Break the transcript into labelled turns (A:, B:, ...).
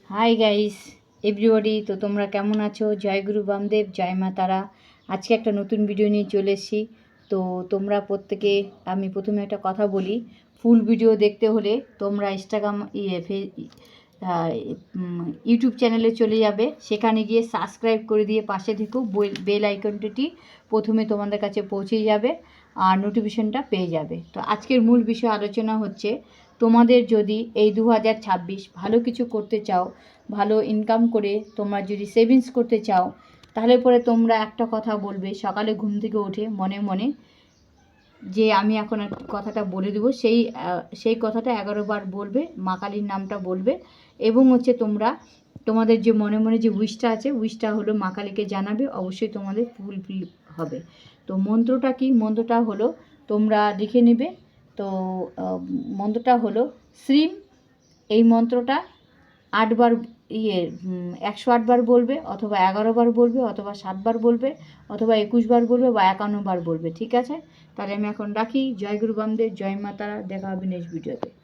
A: Hi guys everybody, তো তোমরা কেমন আছো? জয় গুরু বামদেব, জয় মা তারা। আজকে একটা নতুন ভিডিও নিয়ে চলে এসেছি। তো তোমরা প্রত্যেকে, আমি প্রথমে একটা কথা বলি, ফুল ভিডিও দেখতে হলে তোমরা ইনস্টাগ্রাম ইউটিউব চ্যানেলে চলে যাবে, সেখানে গিয়ে সাবস্ক্রাইব করে দিয়ে পাশে থেকো বেল আইকনটি প্রথমে তোমাদের কাছে পৌঁছে যাবে আর নোটিফিকেশনটা পেয়ে যাবে। তো আজকের মূল বিষয় আলোচনা হচ্ছে, তোমাদের যদি এই 2026 ভালো কিছু করতে চাও, ভালো ইনকাম করে তোমরা যদি সেভিংস করতে চাও, তাহলে পরে তোমরা একটা কথা বলবে সকালে ঘুম থেকে উঠে মনে মনে, যে আমি এখন কথাটা বলে দেবো, সেই কথাটা 11 বার বলবে, মা কালীর নামটা বলবে। এবং হচ্ছে তোমাদের যে মনে মনে যে উইশটা আছে, উইশটা হলো মা কালীকে জানাবে, অবশ্যই তোমাদের ফুলফিল হবে। তো মন্ত্রটা কি? মন্ত্রটা হলো, তোমরা লিখে নেবে। তো মন্ত্রটা হলো শ্রীম। এই মন্ত্রটা 8 বার 108 বার বলবে, অথবা 11 বার বলবে, অথবা 7 বার বলবে, অথবা 21 বার বলবে, বা 51 বার বলবে। ঠিক আছে, তাহলে আমি এখন রাখি। জয় গুরু বামদেব, জয় মা তারা। দেখা হবে নেক্সট ভিডিওতে।